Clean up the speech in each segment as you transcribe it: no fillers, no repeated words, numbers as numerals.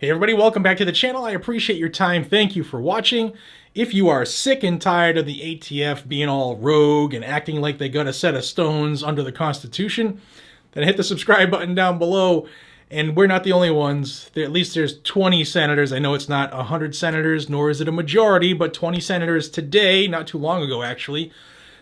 Hey everybody, welcome back to the channel. I appreciate your time. Thank you for watching. If you are sick and tired of the ATF being all rogue and acting like they got a set of stones under the Constitution, then hit the subscribe button down below. And we're not the only ones. At least there's 20 senators. I know it's not 100 senators, nor is it a majority, but 20 senators today, not too long ago actually,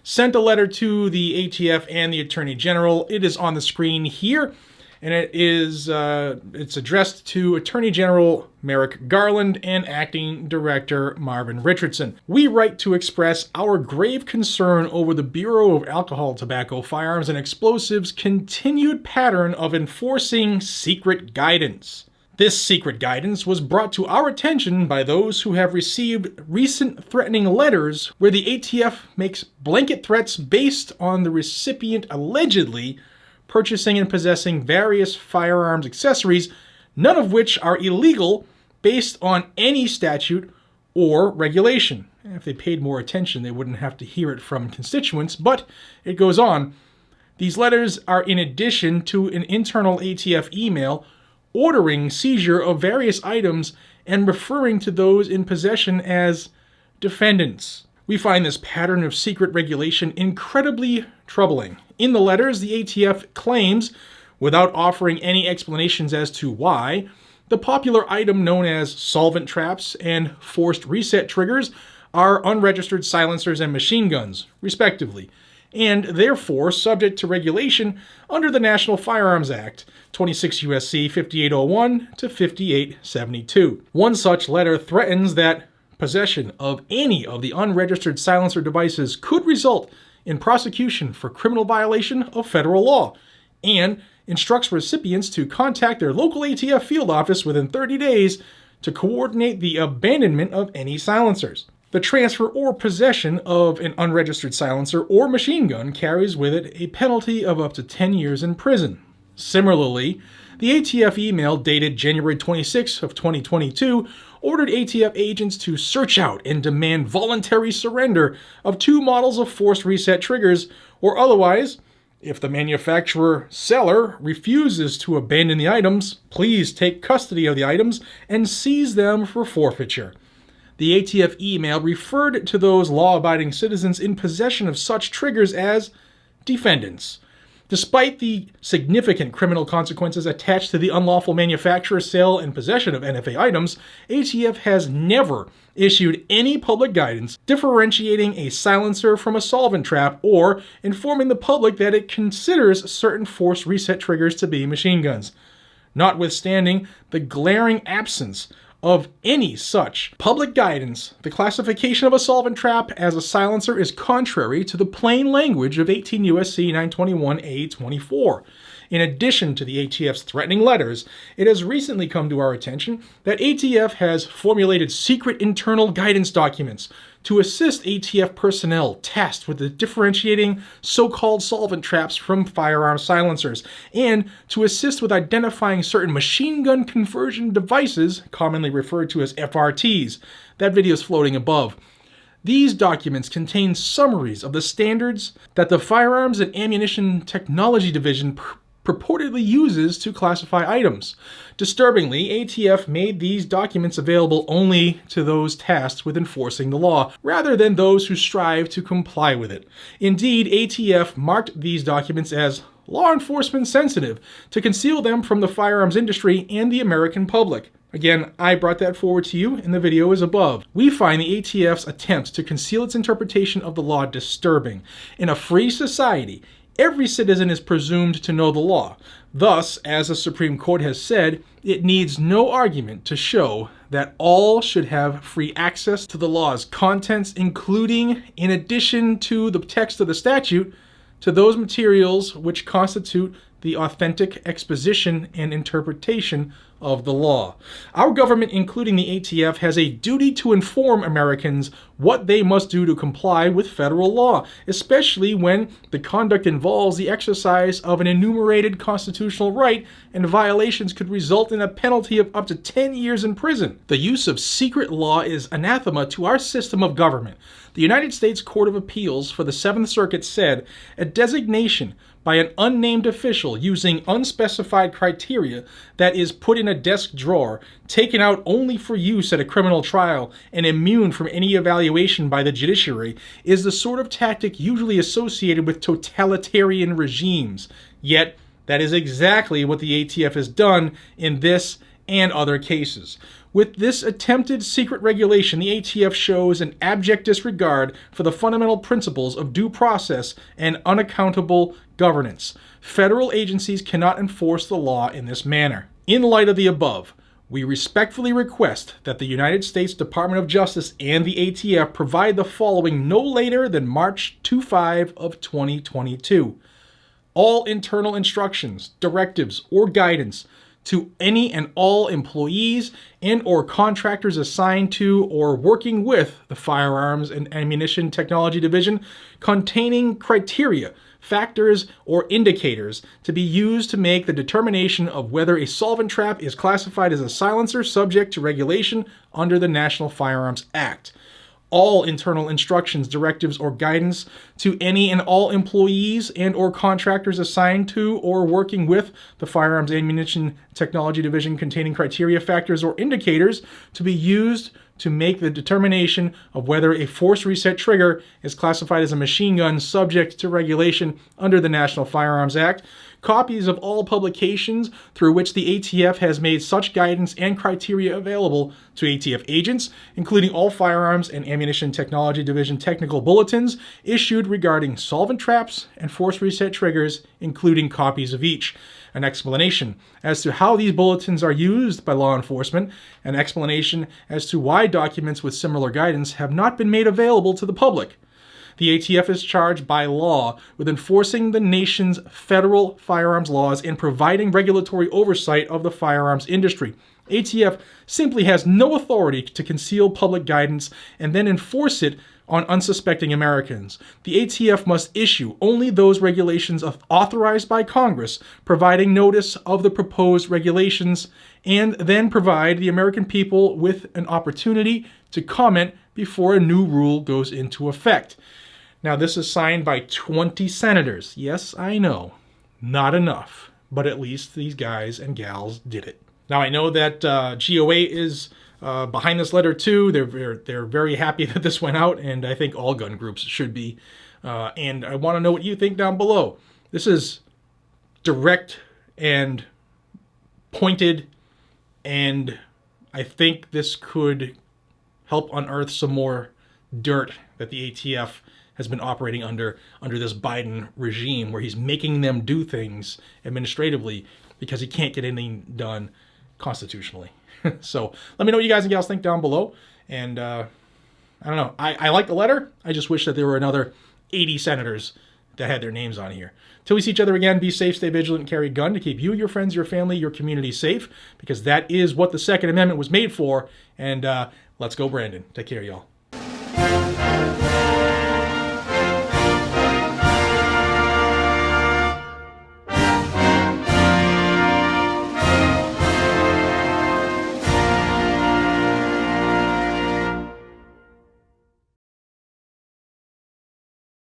sent a letter to the ATF and the Attorney General. It is on the screen here. And it's addressed to Attorney General Merrick Garland and Acting Director Marvin Richardson. We write to express our grave concern over the Bureau of Alcohol, Tobacco, Firearms, and Explosives' continued pattern of enforcing secret guidance. This secret guidance was brought to our attention by those who have received recent threatening letters where the ATF makes blanket threats based on the recipient allegedly purchasing and possessing various firearms accessories, none of which are illegal based on any statute or regulation. If they paid more attention, they wouldn't have to hear it from constituents, but it goes on. These letters are in addition to an internal ATF email ordering seizure of various items and referring to those in possession as defendants. We find this pattern of secret regulation incredibly troubling. In the letters, the ATF claims, without offering any explanations as to why, the popular item known as solvent traps and forced reset triggers are unregistered silencers and machine guns, respectively, and therefore subject to regulation under the National Firearms Act, 26 U.S.C. 5801 to 5872. One such letter threatens that possession of any of the unregistered silencer devices could result in prosecution for criminal violation of federal law, and instructs recipients to contact their local ATF field office within 30 days to coordinate the abandonment of any silencers. The transfer or possession of an unregistered silencer or machine gun carries with it a penalty of up to 10 years in prison. Similarly, the ATF email dated January 26 of 2022 ordered ATF agents to search out and demand voluntary surrender of 2 models of forced reset triggers, or otherwise, if the manufacturer-seller refuses to abandon the items, please take custody of the items and seize them for forfeiture. The ATF email referred to those law-abiding citizens in possession of such triggers as defendants. Despite the significant criminal consequences attached to the unlawful manufacture, sale, and possession of NFA items, ATF has never issued any public guidance differentiating a silencer from a solvent trap or informing the public that it considers certain forced reset triggers to be machine guns. Notwithstanding the glaring absence of any such public guidance, the classification of a solvent trap as a silencer is contrary to the plain language of 18 U.S.C. 921A24. In addition to the ATF's threatening letters, it has recently come to our attention that ATF has formulated secret internal guidance documents to assist ATF personnel tasked with differentiating so-called solvent traps from firearm silencers, and to assist with identifying certain machine gun conversion devices, commonly referred to as FRTs. That video is floating above. These documents contain summaries of the standards that the Firearms and Ammunition Technology Division purportedly uses to classify items. Disturbingly, ATF made these documents available only to those tasked with enforcing the law, rather than those who strive to comply with it. Indeed, ATF marked these documents as law enforcement sensitive to conceal them from the firearms industry and the American public. Again, I brought that forward to you, and the video is above. We find the ATF's attempt to conceal its interpretation of the law disturbing. In a free society, every citizen is presumed to know the law. Thus, as the Supreme Court has said, it needs no argument to show that all should have free access to the law's contents, including, in addition to the text of the statute, to those materials which constitute the authentic exposition and interpretation of the law. Our government, including the ATF, has a duty to inform Americans what they must do to comply with federal law, especially when the conduct involves the exercise of an enumerated constitutional right and violations could result in a penalty of up to 10 years in prison. The use of secret law is anathema to our system of government. The United States Court of Appeals for the Seventh Circuit said a designation by an unnamed official using unspecified criteria that is put in a desk drawer, taken out only for use at a criminal trial, and immune from any evaluation by the judiciary is the sort of tactic usually associated with totalitarian regimes. Yet, that is exactly what the ATF has done in this and other cases. With this attempted secret regulation, the ATF shows an abject disregard for the fundamental principles of due process and unaccountable governance. Federal agencies cannot enforce the law in this manner. In light of the above, we respectfully request that the United States Department of Justice and the ATF provide the following no later than March 25 of 2022. All internal instructions, directives, or guidance to any and all employees and or contractors assigned to or working with the Firearms and Ammunition Technology Division containing criteria, factors, or indicators to be used to make the determination of whether a solvent trap is classified as a silencer subject to regulation under the National Firearms Act. All internal instructions, directives, or guidance to any and all employees and or contractors assigned to or working with the Firearms Ammunition Technology Division containing criteria, factors, or indicators to be used to make the determination of whether a force reset trigger is classified as a machine gun subject to regulation under the National Firearms Act. Copies of all publications through which the ATF has made such guidance and criteria available to ATF agents, including all Firearms and Ammunition Technology Division technical bulletins issued regarding solvent traps and force reset triggers, including copies of each. An explanation as to how these bulletins are used by law enforcement, an explanation as to why documents with similar guidance have not been made available to the public. The ATF is charged by law with enforcing the nation's federal firearms laws and providing regulatory oversight of the firearms industry. ATF simply has no authority to conceal public guidance and then enforce it on unsuspecting Americans. The ATF must issue only those regulations authorized by Congress, providing notice of the proposed regulations, and then provide the American people with an opportunity to comment before a new rule goes into effect. Now, this is signed by 20 senators. Yes, I know, not enough, but at least these guys and gals did it. Now, I know that GOA is behind this letter too. They're very happy that this went out, and I think all gun groups should be. And I want to know what you think down below. This is direct and pointed, and I think this could help unearth some more dirt that the ATF has been operating under this Biden regime, where he's making them do things administratively because he can't get anything done constitutionally. So let me know what you guys and gals think down below. And I don't know. I like the letter. I just wish that there were another 80 senators that had their names on here. Till we see each other again, be safe, stay vigilant, and carry a gun to keep you, your friends, your family, your community safe, because that is what the Second Amendment was made for. And let's go, Brandon. Take care, y'all.